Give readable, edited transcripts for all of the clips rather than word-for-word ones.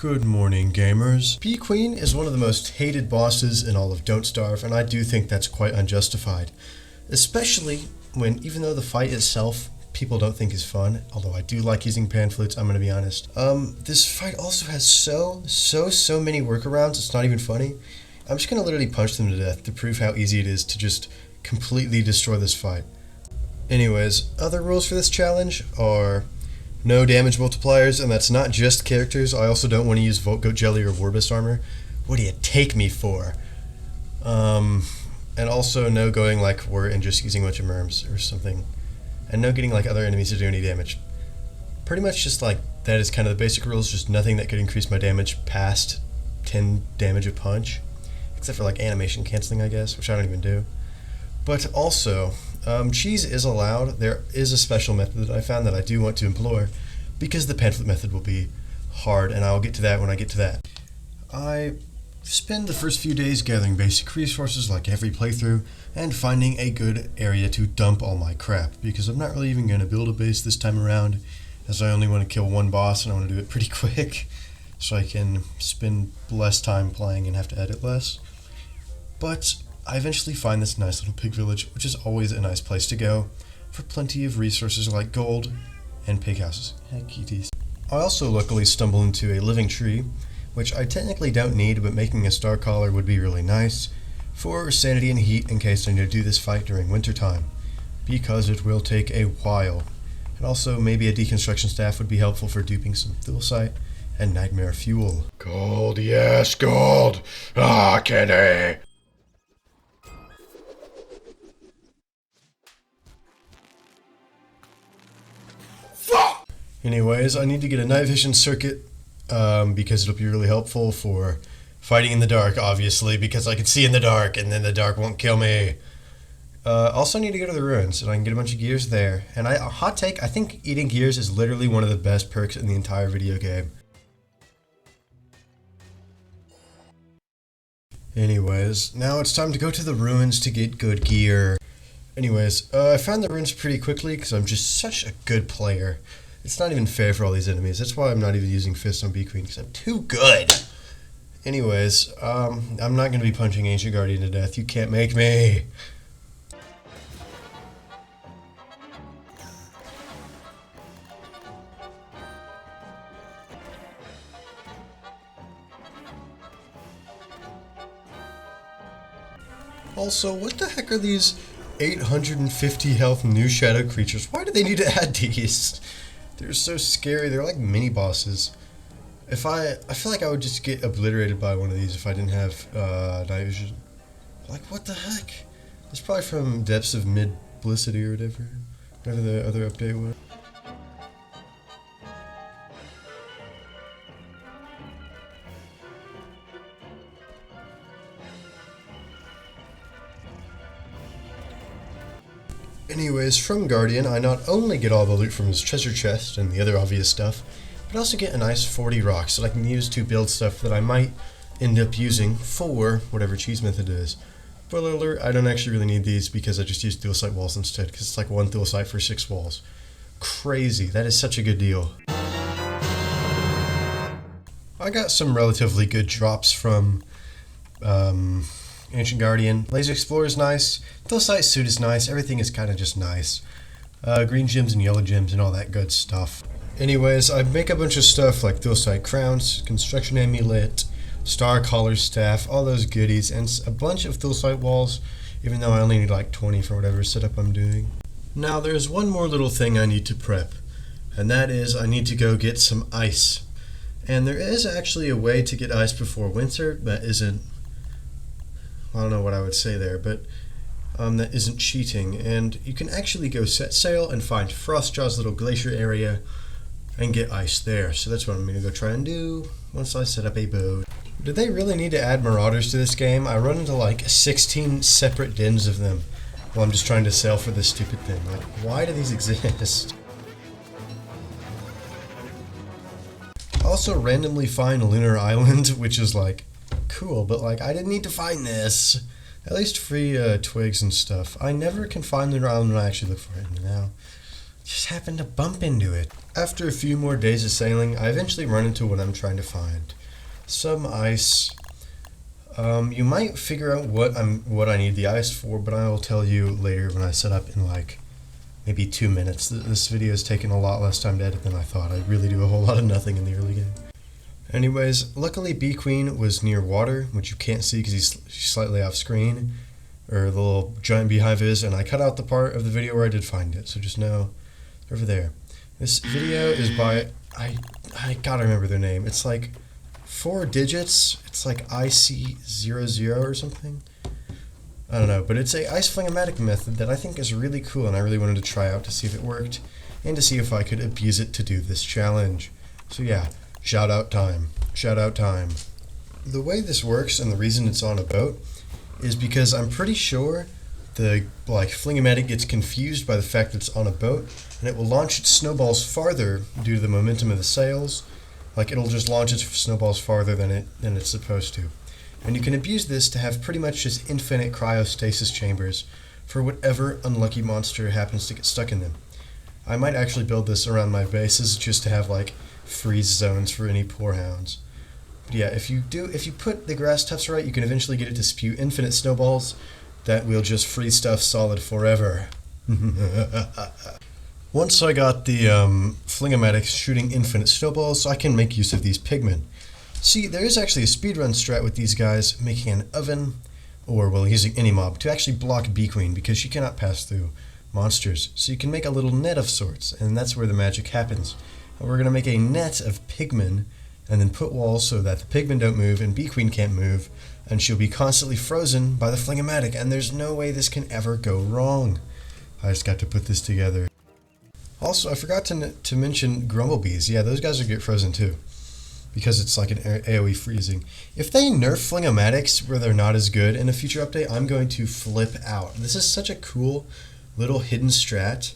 Good morning, gamers. Bee Queen is one of the most hated bosses in all of Don't Starve, and I do think that's quite unjustified. Especially when, even though the fight itself, people don't think is fun, although I do like using pan flutes, I'm gonna be honest. This fight also has so many workarounds, it's not even funny. I'm just gonna literally punch them to death to prove how easy it is to just completely destroy this fight. Anyways, other rules for this challenge are no damage multipliers, and that's not just characters. I also don't want to use Volt Goat Jelly or Warbus armor. What do you take me for? And also no going like Wurt and just using a bunch of merms or something. And no getting like other enemies to do any damage. Pretty much just like that is kind of the basic rules, just nothing that could increase my damage past 10 damage a punch. Except for like animation canceling, I guess, which I don't even do. But also, cheese is allowed. There is a special method that I found that I do want to employ, because the pamphlet method will be hard, and I'll get to that when I get to that. I spend the first few days gathering basic resources like every playthrough, and finding a good area to dump all my crap, because I'm not really even going to build a base this time around, as I only want to kill one boss, and I want to do it pretty quick, so I can spend less time playing and have to edit less. But I eventually find this nice little pig village, which is always a nice place to go, for plenty of resources like gold and pig houses. Heck, kitties. I also luckily stumble into a living tree, which I technically don't need, but making a star collar would be really nice, for sanity and heat in case I need to do this fight during winter time, because it will take a while. And also maybe a deconstruction staff would be helpful for duping some thulsite and nightmare fuel. Gold, yes, gold! Ah, Kenny! Anyways, I need to get a night vision circuit, because it'll be really helpful for fighting in the dark, obviously, because I can see in the dark, and then the dark won't kill me. Also need to go to the ruins, and I can get a bunch of gears there. And hot take, I think eating gears is literally one of the best perks in the entire video game. Anyways, now it's time to go to the ruins to get good gear. Anyways, I found the ruins pretty quickly, because I'm just such a good player. It's not even fair for all these enemies. That's why I'm not even using fists on Bee Queen, because I'm too good. Anyways, I'm not going to be punching Ancient Guardian to death. You can't make me. Also, what the heck are these 850 health new shadow creatures? Why do they need to add these? They're so scary. They're like mini bosses. I feel like I would just get obliterated by one of these if I didn't have night vision. Like, what the heck? It's probably from Depths of Mid-Blicity or whatever the other update was. Anyways, from Guardian, I not only get all the loot from his treasure chest and the other obvious stuff, but also get a nice 40 rocks that I can use to build stuff that I might end up using for whatever cheese method is. Spoiler alert, I don't actually really need these because I just use thulsite walls instead, because it's like one thulsite for 6 walls. Crazy, that is such a good deal. I got some relatively good drops from Ancient Guardian. Laser Explorer is nice. Thulsite Suit is nice. Everything is kind of just nice. Green gems and yellow gems and all that good stuff. Anyways, I make a bunch of stuff like Thulsite Crowns, Construction Amulet, Star Collar Staff, all those goodies, and a bunch of Thulsite Walls, even though I only need like 20 for whatever setup I'm doing. Now, there's one more little thing I need to prep, and that is I need to go get some ice. And there is actually a way to get ice before winter that isn't, I don't know what I would say there, but that isn't cheating. And you can actually go set sail and find Frostjaw's little glacier area and get ice there. So that's what I'm going to go try and do once I set up a boat. Do they really need to add marauders to this game? I run into like 16 separate dens of them while I'm just trying to sail for this stupid thing. Like, why do these exist? I also randomly find Lunar Island, which is like cool, but like I didn't need to find this. At least free twigs and stuff. I never can find Lunar Island when I actually look for it, and now just happened to bump into it. After a few more days of sailing, I eventually run into what I'm trying to find. Some ice. You might figure out what I need the ice for, but I will tell you later when I set up in like maybe 2 minutes. This video has taken a lot less time to edit than I thought. I really do a whole lot of nothing in the early game. Anyways, luckily Bee Queen was near water, which you can't see because she's slightly off screen, or the little giant beehive is, and I cut out the part of the video where I did find it, so just know over there. This video is by, I gotta remember their name. It's like 4 digits. It's like IC00 or something. I don't know, but it's a ice fling-o-matic method that I think is really cool, and I really wanted to try out to see if it worked and to see if I could abuse it to do this challenge. So yeah, shout out time. Shout out time. The way this works and the reason it's on a boat is because I'm pretty sure the fling-o-matic gets confused by the fact that it's on a boat, and it will launch its snowballs farther due to the momentum of the sails. Like, it'll just launch its snowballs farther than it's supposed to. And you can abuse this to have pretty much just infinite cryostasis chambers for whatever unlucky monster happens to get stuck in them. I might actually build this around my bases just to have like freeze zones for any poor hounds. But yeah, if you put the grass tufts right, you can eventually get it to spew infinite snowballs that will just freeze stuff solid forever. Once I got the fling-o-matic shooting infinite snowballs, I can make use of these pigmen. See, there is actually a speedrun strat with these guys, making an oven, or well, using any mob, to actually block Bee Queen, because she cannot pass through monsters. So you can make a little net of sorts, and that's where the magic happens. And we're going to make a net of pigmen, and then put walls so that the pigmen don't move, and Bee Queen can't move, and she'll be constantly frozen by the fling-o-matic, and there's no way this can ever go wrong. I just got to put this together. Also, I forgot to mention Grumblebees. Yeah, those guys will get frozen too, because it's like an AoE freezing. If they nerf fling-o-matics where they're not as good in a future update, I'm going to flip out. This is such a cool little hidden strat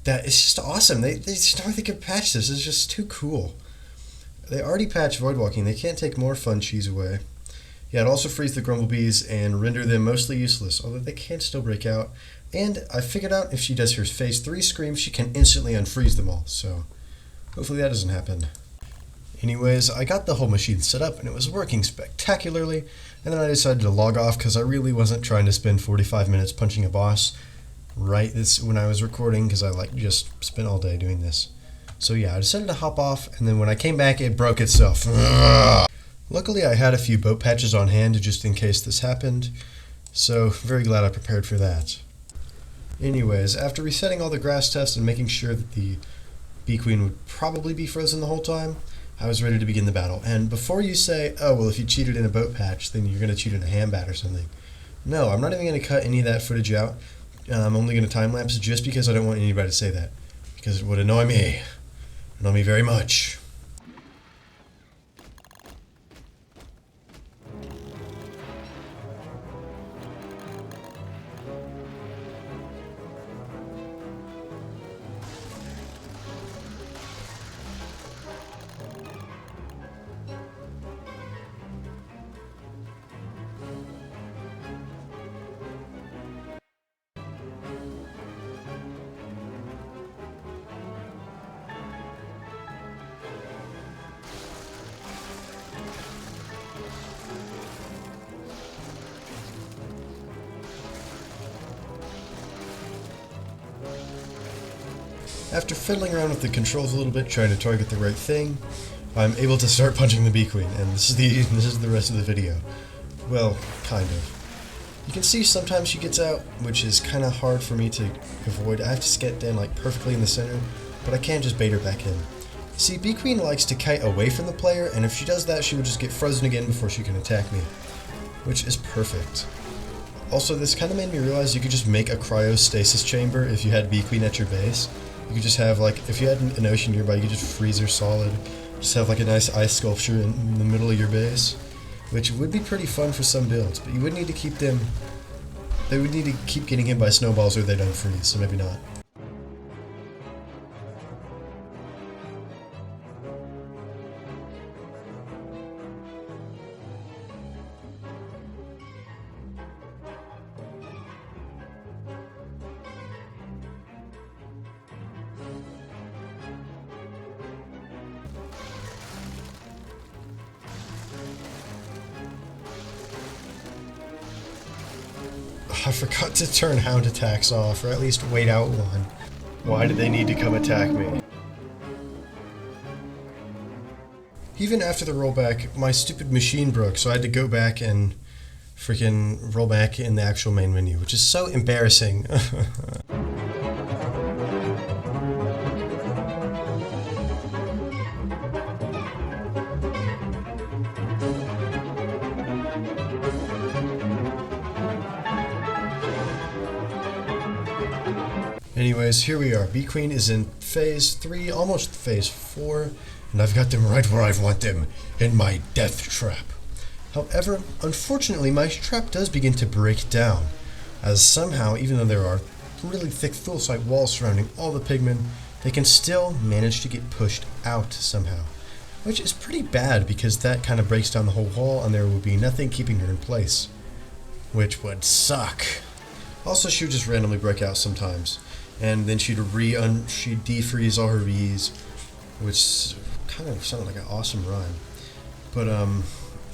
that it's just awesome. They just don't think they could patch this. It's just too cool. They already patched Void Walking. They can't take more fun cheese away. Yeah, it also frees the Grumblebees and render them mostly useless, although they can still break out. And I figured out if she does her phase 3 scream, she can instantly unfreeze them all, so hopefully that doesn't happen. Anyways, I got the whole machine set up and it was working spectacularly, and then I decided to log off because I really wasn't trying to spend 45 minutes punching a boss right when I was recording, because I just spent all day doing this. So yeah, I decided to hop off, and then when I came back it broke itself. Luckily I had a few boat patches on hand just in case this happened, so very glad I prepared for that. Anyways, after resetting all the grass tests and making sure that the Bee Queen would probably be frozen the whole time, I was ready to begin the battle. And before you say, oh well, if you cheated in a boat patch, then you're going to cheat in a ham-bat or something. No, I'm not even going to cut any of that footage out. I'm only going to time-lapse just because I don't want anybody to say that, because it would annoy me. Annoy me very much. After fiddling around with the controls a little bit, trying to target the right thing, I'm able to start punching the Bee Queen, and this is the rest of the video. Well, kind of. You can see sometimes she gets out, which is kind of hard for me to avoid. I have to get down perfectly in the center, but I can't just bait her back in. See, Bee Queen likes to kite away from the player, and if she does that, she will just get frozen again before she can attack me, which is perfect. Also, this kind of made me realize you could just make a cryostasis chamber if you had Bee Queen at your base. You could just have, if you had an ocean nearby, you could just freeze her solid. Just have, a nice ice sculpture in the middle of your base, which would be pretty fun for some builds, but you would need to keep them... They would need to keep getting hit by snowballs or they don't freeze, so maybe not. I forgot to turn hound attacks off, or at least wait out one. Why did they need to come attack me? Even after the rollback, my stupid machine broke, so I had to go back and freaking roll back in the actual main menu, which is so embarrassing. Anyways, here we are. Bee Queen is in phase 3, almost phase 4, and I've got them right where I want them, in my death trap. However, unfortunately, my trap does begin to break down, as somehow, even though there are really thick thulecite walls surrounding all the pigmen, they can still manage to get pushed out somehow. Which is pretty bad, because that kind of breaks down the whole wall, and there will be nothing keeping her in place. Which would suck. Also, she would just randomly break out sometimes. And then she'd defreeze all her bees, which kind of sounded like an awesome rhyme. But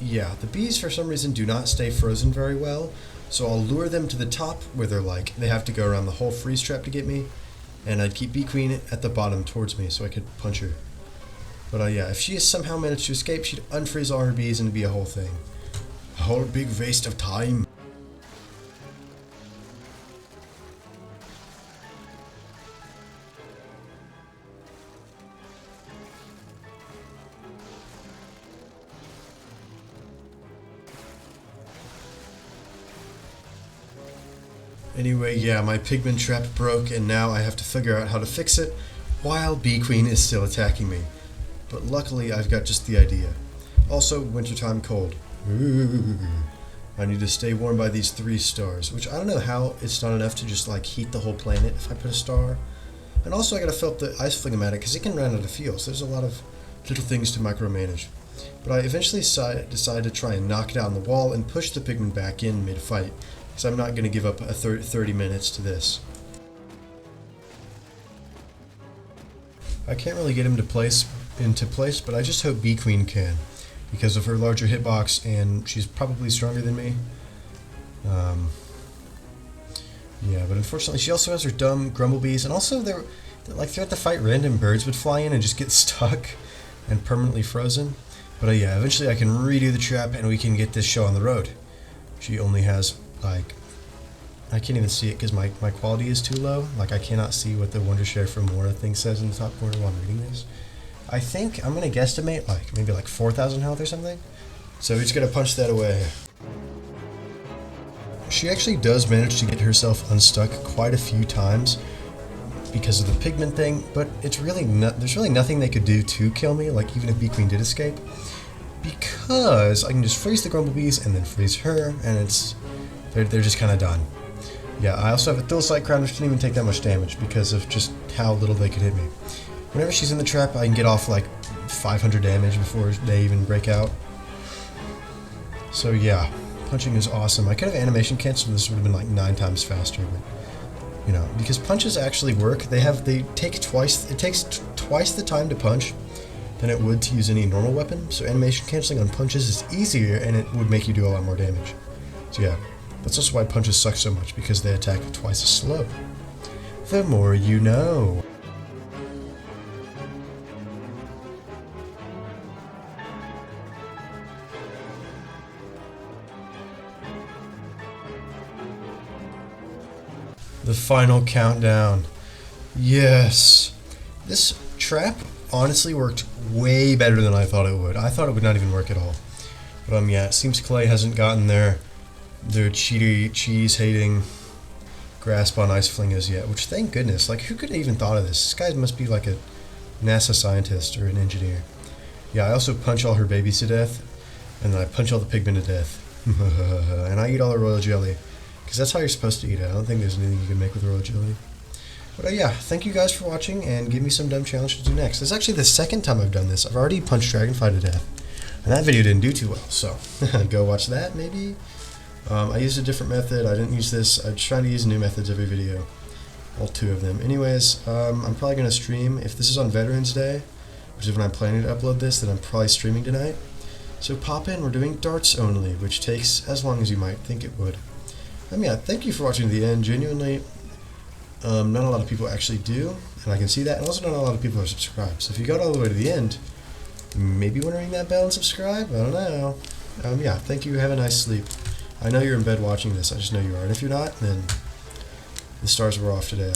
yeah, the bees for some reason do not stay frozen very well, so I'll lure them to the top where they have to go around the whole freeze trap to get me, and I'd keep Bee Queen at the bottom towards me so I could punch her. But yeah, if she somehow managed to escape, she'd unfreeze all her bees and it'd be a whole thing. A whole big waste of time. Anyway, yeah, my pigman trap broke, and now I have to figure out how to fix it while Bee Queen is still attacking me. But luckily, I've got just the idea. Also, wintertime cold. Ooh, I need to stay warm by these 3 stars, which I don't know how it's not enough to just like heat the whole planet if I put a star. And also, I gotta fill up the ice flingomatic because it can run out of fuel, so there's a lot of little things to micromanage. But I eventually decided to try and knock down the wall and push the pigman back in mid-fight, because I'm not going to give up 30 minutes to this. I can't really get him into place, but I just hope Bee Queen can, because of her larger hitbox, and she's probably stronger than me. Yeah, but unfortunately, she also has her dumb Grumblebees, and also like throughout the fight, random birds would fly in and just get stuck and permanently frozen. But yeah, eventually I can redo the trap, and we can get this show on the road. She only has like, I can't even see it because my quality is too low. Like, I cannot see what the Wondershare for Mora thing says in the top corner while I'm reading this. I think I'm going to guesstimate like maybe like 4,000 health or something. So we're just going to punch that away. She actually does manage to get herself unstuck quite a few times because of the pigment thing, but it's really there's really nothing they could do to kill me, like even if Bee Queen did escape, because I can just freeze the Grumblebees and then freeze her, and they're just kind of done. Yeah, I also have a Thulecite Crown, which didn't even take that much damage because of just how little they could hit me. Whenever she's in the trap, I can get off like 500 damage before they even break out. So yeah, punching is awesome. I could have animation canceled, this would have been like 9 times faster, but you know, because punches actually work. It takes twice the time to punch than it would to use any normal weapon. So animation canceling on punches is easier, and it would make you do a lot more damage. So yeah, that's also why punches suck so much, because they attack twice as slow. The more you know. The final countdown. Yes. This trap honestly worked way better than I thought it would. I thought it would not even work at all. But yeah, it seems Clay hasn't gotten their cheese-hating grasp on Ice Flingers yet, which thank goodness. Like, who could have even thought of this? This guy must be like a NASA scientist or an engineer. Yeah, I also punch all her babies to death, and then I punch all the pigmen to death. And I eat all the royal jelly. Because that's how you're supposed to eat it. I don't think there's anything you can make with royal jelly. But yeah, thank you guys for watching, and give me some dumb challenge to do next. This is actually the second time I've done this. I've already punched Dragonfly to death, and that video didn't do too well, so go watch that maybe. I used a different method. I didn't use this. I try to use new methods every video. All 2 of them. Anyways, I'm probably going to stream. If this is on Veterans Day, which is when I'm planning to upload this, then I'm probably streaming tonight. So pop in. We're doing darts only, which takes as long as you might think it would. Yeah, thank you for watching to the end. Genuinely, not a lot of people actually do, and I can see that. And also, not a lot of people are subscribed. So if you got all the way to the end, maybe you want to ring that bell and subscribe. I don't know. Yeah, thank you. Have a nice sleep. I know you're in bed watching this. I just know you are. And if you're not, then the stars were off today.